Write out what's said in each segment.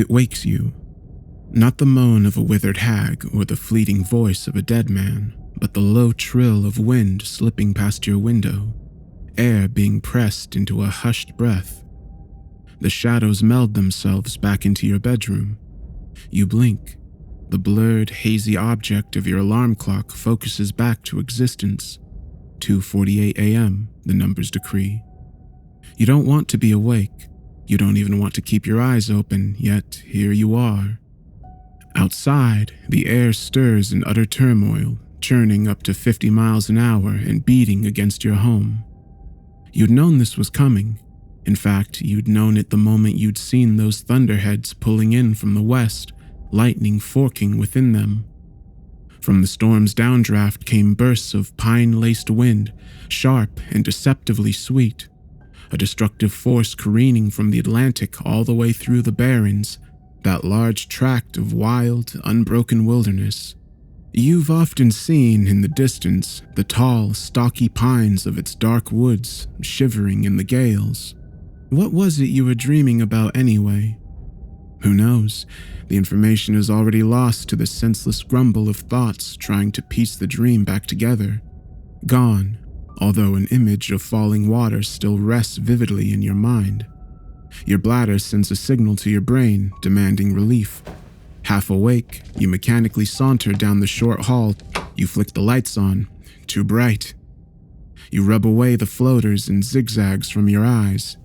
It wakes you. Not the moan of a withered hag or the fleeting voice of a dead man, but the low trill of wind slipping past your window, air being pressed into a hushed breath. The shadows meld themselves back into your bedroom. You blink. The blurred, hazy object of your alarm clock focuses back to existence. 2:48 a.m., the numbers decree. You don't want to be awake. You don't even want to keep your eyes open, yet here you are. Outside, the air stirs in utter turmoil, churning up to 50 miles an hour and beating against your home. You'd known this was coming. In fact, you'd known it the moment you'd seen those thunderheads pulling in from the west, lightning forking within them. From the storm's downdraft came bursts of pine-laced wind, sharp and deceptively sweet, a destructive force careening from the Atlantic all the way through the Barrens, that large tract of wild, unbroken wilderness. You've often seen in the distance the tall, stocky pines of its dark woods shivering in the gales. What was it you were dreaming about anyway? Who knows? The information is already lost to the senseless grumble of thoughts trying to piece the dream back together. Gone, although an image of falling water still rests vividly in your mind. Your bladder sends a signal to your brain, demanding relief. Half awake, you mechanically saunter down the short hall. You flick the lights on. Too bright. You rub away the floaters and zigzags from your eyes.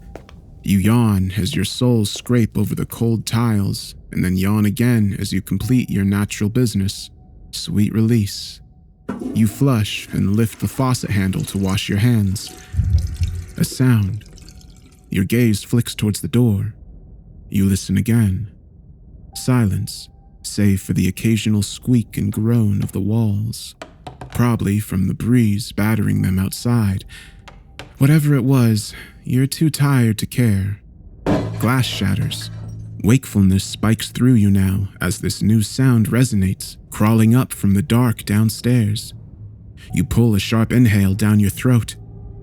You yawn as your soles scrape over the cold tiles, and then yawn again as you complete your natural business. Sweet release. You flush and lift the faucet handle to wash your hands. A sound. Your gaze flicks towards the door. You listen again. Silence, save for the occasional squeak and groan of the walls, probably from the breeze battering them outside. Whatever it was, you're too tired to care. Glass shatters. Wakefulness spikes through you now as this new sound resonates, crawling up from the dark downstairs. You pull a sharp inhale down your throat.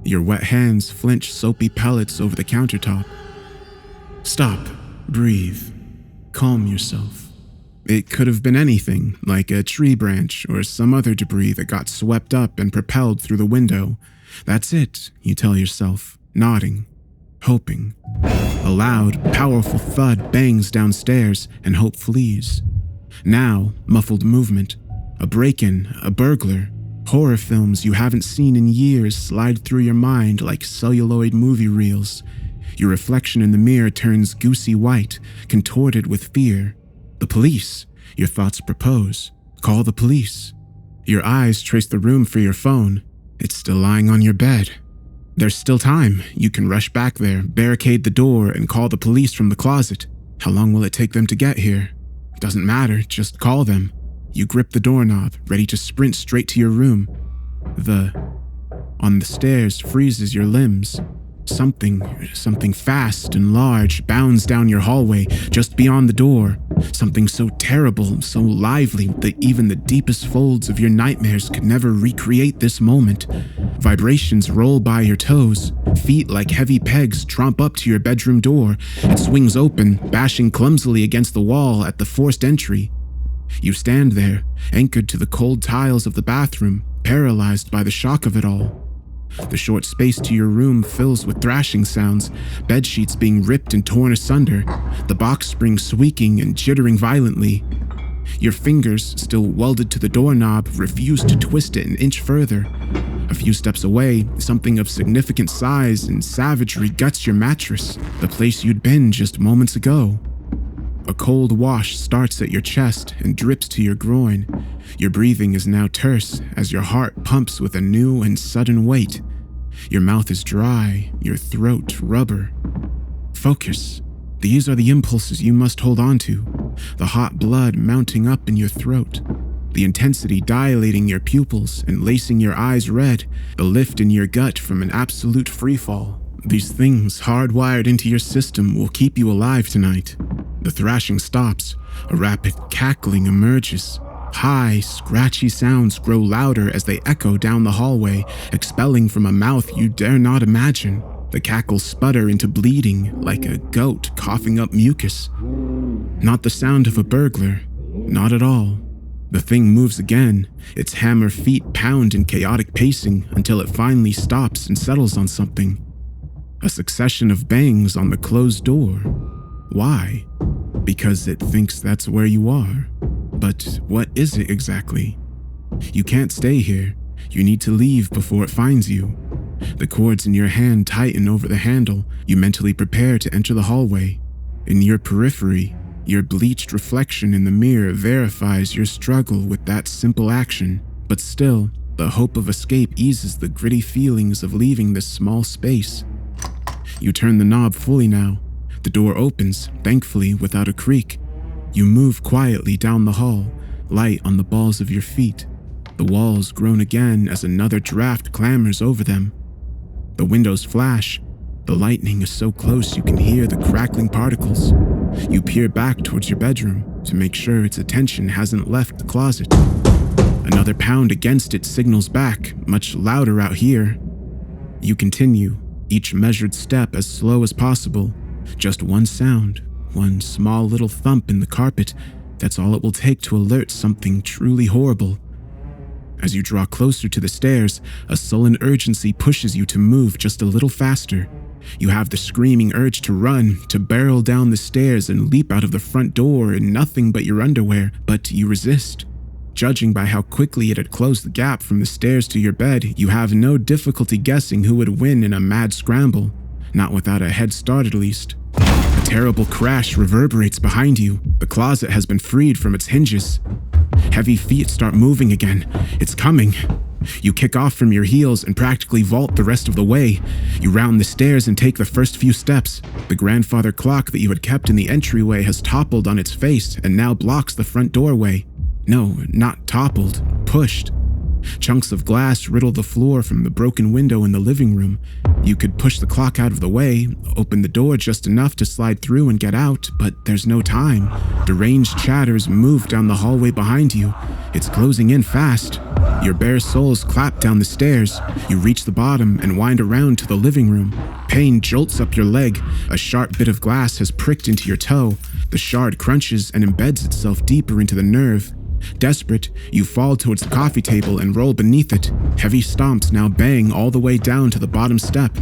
Your wet hands flinch soapy pellets over the countertop. Stop. Breathe. Calm yourself. It could have been anything, like a tree branch or some other debris that got swept up and propelled through the window. That's it, you tell yourself, nodding, hoping. A loud, powerful thud bangs downstairs and hope flees. Now, muffled movement. A break-in, a burglar. Horror films you haven't seen in years slide through your mind like celluloid movie reels. Your reflection in the mirror turns goosey white, contorted with fear. The police, your thoughts propose. Call the police. Your eyes trace the room for your phone. It's still lying on your bed. There's still time. You can rush back there, barricade the door, and call the police from the closet. How long will it take them to get here? Doesn't matter, just call them. You grip the doorknob, ready to sprint straight to your room. On the stairs freezes your limbs. Something fast and large bounds down your hallway just beyond the door. Something so terrible, so lively that even the deepest folds of your nightmares could never recreate this moment. Vibrations roll by your toes. Feet like heavy pegs tromp up to your bedroom door. It swings open, bashing clumsily against the wall at the forced entry. You stand there, anchored to the cold tiles of the bathroom, paralyzed by the shock of it all. The short space to your room fills with thrashing sounds, bedsheets being ripped and torn asunder, the box spring squeaking and jittering violently. Your fingers, still welded to the doorknob, refuse to twist it an inch further. A few steps away, something of significant size and savagery guts your mattress, the place you'd been just moments ago. A cold wash starts at your chest and drips to your groin. Your breathing is now terse as your heart pumps with a new and sudden weight. Your mouth is dry, your throat rubber. Focus. These are the impulses you must hold on to. The hot blood mounting up in your throat. The intensity dilating your pupils and lacing your eyes red. The lift in your gut from an absolute freefall. These things hardwired into your system will keep you alive tonight. The thrashing stops. A rapid cackling emerges. High, scratchy sounds grow louder as they echo down the hallway, expelling from a mouth you dare not imagine. The cackles sputter into bleeding like a goat coughing up mucus. Not the sound of a burglar. Not at all. The thing moves again, its hammer feet pound in chaotic pacing until it finally stops and settles on something. A succession of bangs on the closed door. Why? Because it thinks that's where you are. But what is it exactly? You can't stay here. You need to leave before it finds you. The cords in your hand tighten over the handle. You mentally prepare to enter the hallway. In your periphery, your bleached reflection in the mirror verifies your struggle with that simple action. But still, the hope of escape eases the gritty feelings of leaving this small space. You turn the knob fully now. The door opens, thankfully without a creak. You move quietly down the hall, light on the balls of your feet. The walls groan again as another draft clambers over them. The windows flash. The lightning is so close you can hear the crackling particles. You peer back towards your bedroom to make sure its attention hasn't left the closet. Another pound against it signals back, much louder out here. You continue, each measured step as slow as possible. Just one sound, one small little thump in the carpet. That's all it will take to alert something truly horrible. As you draw closer to the stairs, a sullen urgency pushes you to move just a little faster. You have the screaming urge to run, to barrel down the stairs and leap out of the front door in nothing but your underwear, but you resist. Judging by how quickly it had closed the gap from the stairs to your bed, you have no difficulty guessing who would win in a mad scramble, not without a head start at least. A terrible crash reverberates behind you. The closet has been freed from its hinges. Heavy feet start moving again. It's coming. You kick off from your heels and practically vault the rest of the way. You round the stairs and take the first few steps. The grandfather clock that you had kept in the entryway has toppled on its face and now blocks the front doorway. No, not toppled, pushed. Chunks of glass riddle the floor from the broken window in the living room. You could push the clock out of the way, open the door just enough to slide through and get out, but there's no time. Deranged chatters move down the hallway behind you. It's closing in fast. Your bare soles clap down the stairs. You reach the bottom and wind around to the living room. Pain jolts up your leg. A sharp bit of glass has pricked into your toe. The shard crunches and embeds itself deeper into the nerve. Desperate, you fall towards the coffee table and roll beneath it. Heavy stomps now bang all the way down to the bottom step.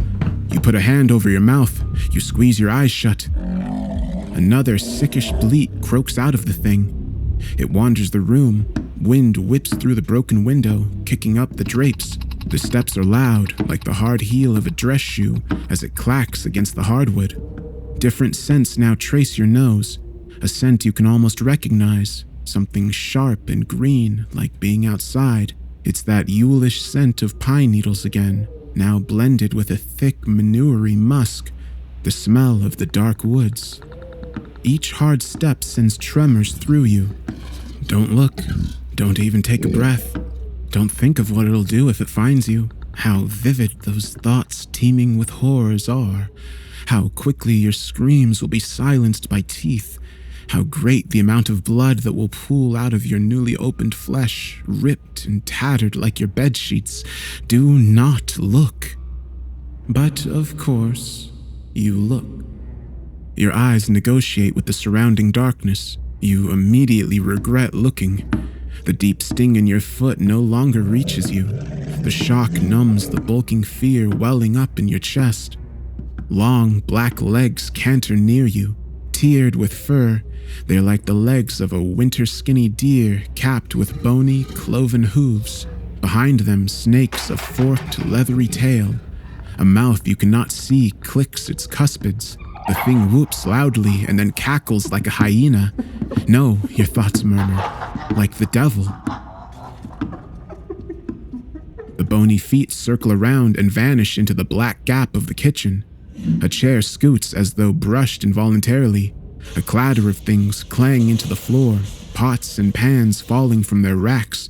You put a hand over your mouth. You squeeze your eyes shut. Another sickish bleat croaks out of the thing. It wanders the room. Wind whips through the broken window, kicking up the drapes. The steps are loud, like the hard heel of a dress shoe, as it clacks against the hardwood. Different scents now trace your nose. A scent you can almost recognize. Something sharp and green, like being outside. It's that Yuleish scent of pine needles again, now blended with a thick, manury musk. The smell of the dark woods. Each hard step sends tremors through you. Don't look. Don't even take a breath. Don't think of what it'll do if it finds you. How vivid those thoughts teeming with horrors are. How quickly your screams will be silenced by teeth. How great the amount of blood that will pool out of your newly opened flesh, ripped and tattered like your bed sheets. Do not look. But, of course, you look. Your eyes negotiate with the surrounding darkness. You immediately regret looking. The deep sting in your foot no longer reaches you. The shock numbs the bulking fear welling up in your chest. Long, black legs canter near you. Tiered with fur, they're like the legs of a winter-skinny deer capped with bony, cloven hooves. Behind them, snakes of forked, leathery tail. A mouth you cannot see clicks its cuspids. The thing whoops loudly and then cackles like a hyena. No, your thoughts murmur, like the devil. The bony feet circle around and vanish into the black gap of the kitchen. A chair scoots as though brushed involuntarily. A clatter of things clang into the floor, pots and pans falling from their racks.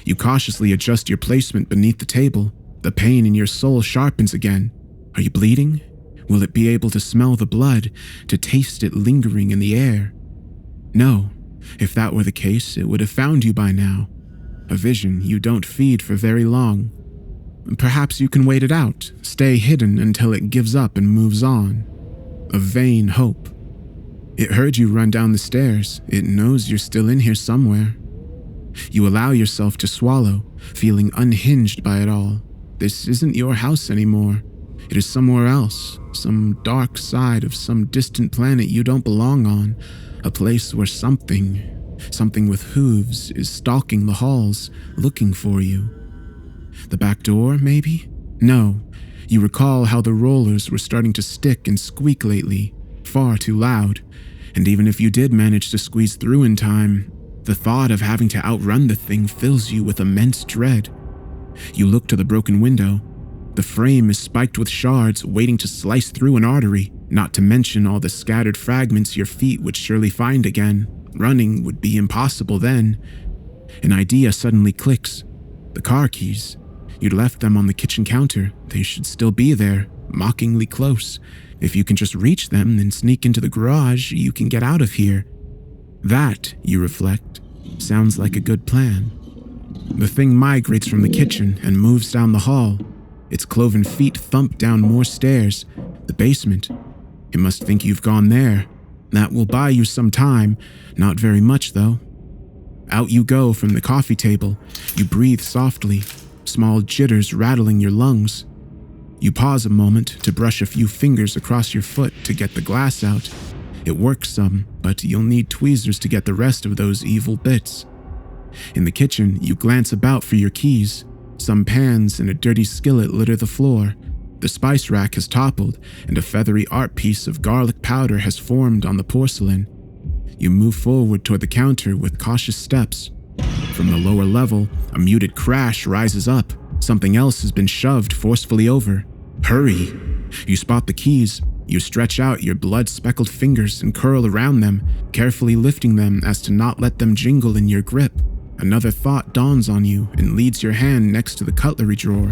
You cautiously adjust your placement beneath the table. The pain in your soul sharpens again. Are you bleeding? Will it be able to smell the blood, to taste it lingering in the air? No. If that were the case, it would have found you by now. A vision you don't feed for very long. Perhaps you can wait it out, stay hidden until it gives up and moves on. A vain hope. It heard you run down the stairs. It knows you're still in here somewhere. You allow yourself to swallow, feeling unhinged by it all. This isn't your house anymore. It is somewhere else, some dark side of some distant planet you don't belong on, a place where something with hooves is stalking the halls, looking for you. The back door, maybe? No. You recall how the rollers were starting to stick and squeak lately, far too loud. And even if you did manage to squeeze through in time, the thought of having to outrun the thing fills you with immense dread. You look to the broken window. The frame is spiked with shards waiting to slice through an artery, not to mention all the scattered fragments your feet would surely find again. Running would be impossible then. An idea suddenly clicks. The car keys. You'd left them on the kitchen counter. They should still be there, mockingly close. If you can just reach them and sneak into the garage, you can get out of here. That, you reflect, sounds like a good plan. The thing migrates from the kitchen and moves down the hall. Its cloven feet thump down more stairs. The basement. It must think you've gone there. That will buy you some time. Not very much, though. Out you go from the coffee table. You breathe softly, small jitters rattling your lungs. You pause a moment to brush a few fingers across your foot to get the glass out. It works some, but you'll need tweezers to get the rest of those evil bits. In the kitchen, you glance about for your keys. Some pans and a dirty skillet litter the floor. The spice rack has toppled, and a feathery art piece of garlic powder has formed on the porcelain. You move forward toward the counter with cautious steps. From the lower level, a muted crash rises up. Something else has been shoved forcefully over. Hurry! You spot the keys. You stretch out your blood-speckled fingers and curl around them, carefully lifting them as to not let them jingle in your grip. Another thought dawns on you and leads your hand next to the cutlery drawer.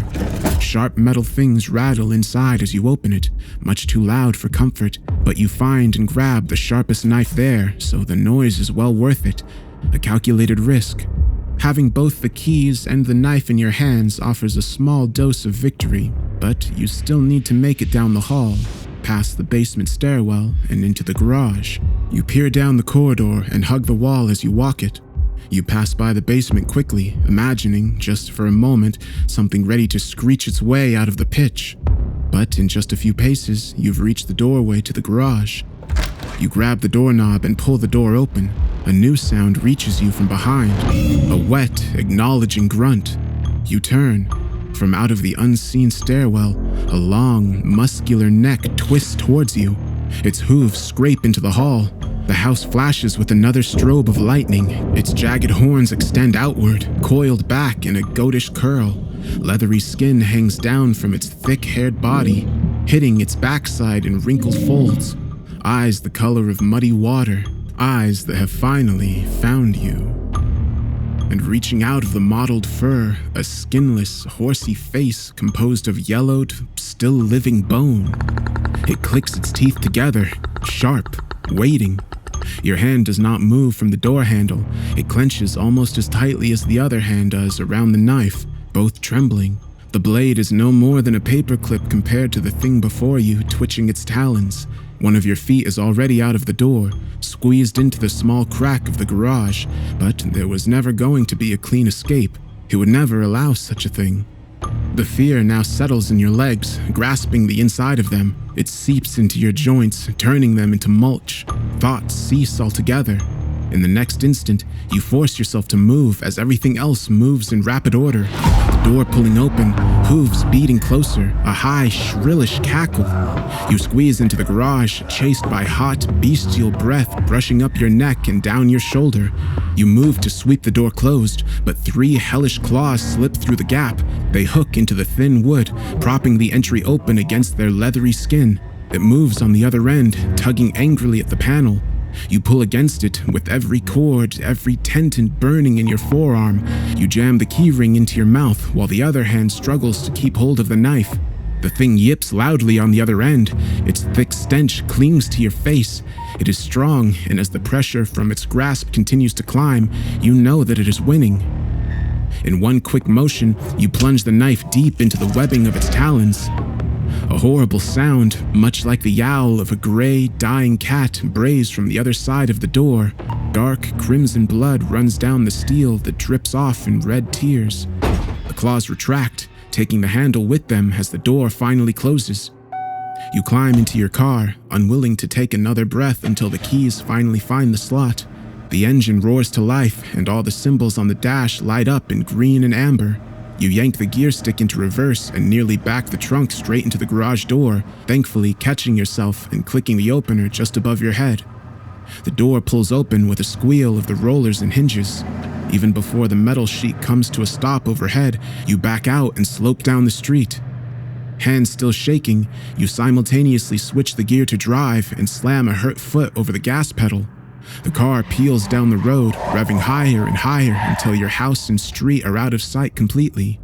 Sharp metal things rattle inside as you open it, much too loud for comfort, but you find and grab the sharpest knife there, so the noise is well worth it. A calculated risk. Having both the keys and the knife in your hands offers a small dose of victory, but you still need to make it down the hall, past the basement stairwell and into the garage. You peer down the corridor and hug the wall as you walk it. You pass by the basement quickly, imagining, just for a moment, something ready to screech its way out of the pitch. But in just a few paces, you've reached the doorway to the garage. You grab the doorknob and pull the door open. A new sound reaches you from behind, a wet, acknowledging grunt. You turn. From out of the unseen stairwell, a long, muscular neck twists towards you. Its hooves scrape into the hall. The house flashes with another strobe of lightning. Its jagged horns extend outward, coiled back in a goatish curl. Leathery skin hangs down from its thick-haired body, hitting its backside in wrinkled folds. Eyes the color of muddy water. Eyes that have finally found you. And reaching out of the mottled fur, a skinless, horsey face composed of yellowed, still living bone. It clicks its teeth together, sharp, waiting. Your hand does not move from the door handle. It clenches almost as tightly as the other hand does around the knife, both trembling. The blade is no more than a paperclip compared to the thing before you, twitching its talons. One of your feet is already out of the door, squeezed into the small crack of the garage, but there was never going to be a clean escape. It would never allow such a thing. The fear now settles in your legs, grasping the inside of them. It seeps into your joints, turning them into mulch. Thoughts cease altogether. In the next instant, you force yourself to move as everything else moves in rapid order. The door pulling open, hooves beating closer, a high, shrillish cackle. You squeeze into the garage, chased by hot, bestial breath brushing up your neck and down your shoulder. You move to sweep the door closed, but 3 hellish claws slip through the gap. They hook into the thin wood, propping the entry open against their leathery skin. It moves on the other end, tugging angrily at the panel. You pull against it with every cord, every tendon burning in your forearm. You jam the keyring into your mouth while the other hand struggles to keep hold of the knife. The thing yips loudly on the other end. Its thick stench clings to your face. It is strong, and as the pressure from its grasp continues to climb, you know that it is winning. In one quick motion, you plunge the knife deep into the webbing of its talons. A horrible sound, much like the yowl of a gray, dying cat, brays from the other side of the door. Dark, crimson blood runs down the steel that drips off in red tears. The claws retract, taking the handle with them as the door finally closes. You climb into your car, unwilling to take another breath until the keys finally find the slot. The engine roars to life, and all the symbols on the dash light up in green and amber. You yank the gear stick into reverse and nearly back the trunk straight into the garage door, thankfully catching yourself and clicking the opener just above your head. The door pulls open with a squeal of the rollers and hinges. Even before the metal sheet comes to a stop overhead, you back out and slope down the street. Hands still shaking, you simultaneously switch the gear to drive and slam a hurt foot over the gas pedal. The car peels down the road, revving higher and higher until your house and street are out of sight completely.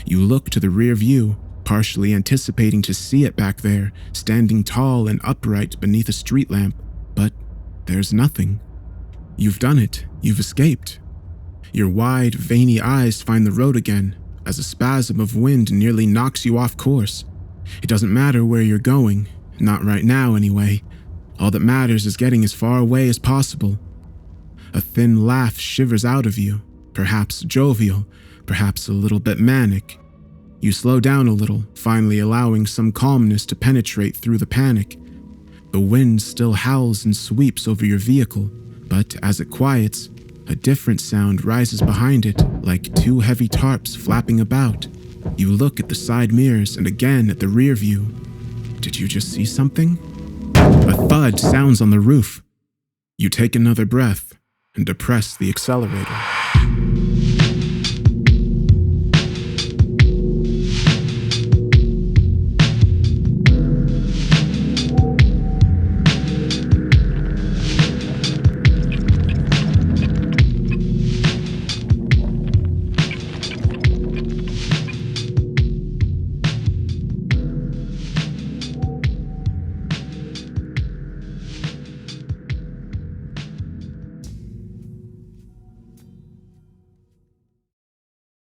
You look to the rear view, partially anticipating to see it back there, standing tall and upright beneath a street lamp, but there's nothing. You've done it. You've escaped. Your wide, veiny eyes find the road again, as a spasm of wind nearly knocks you off course. It doesn't matter where you're going, not right now anyway. All that matters is getting as far away as possible. A thin laugh shivers out of you, perhaps jovial, perhaps a little bit manic. You slow down a little, finally allowing some calmness to penetrate through the panic. The wind still howls and sweeps over your vehicle, but as it quiets, a different sound rises behind it, like two heavy tarps flapping about. You look at the side mirrors and again at the rear view. Did you just see something? A thud sounds on the roof. You take another breath and depress the accelerator.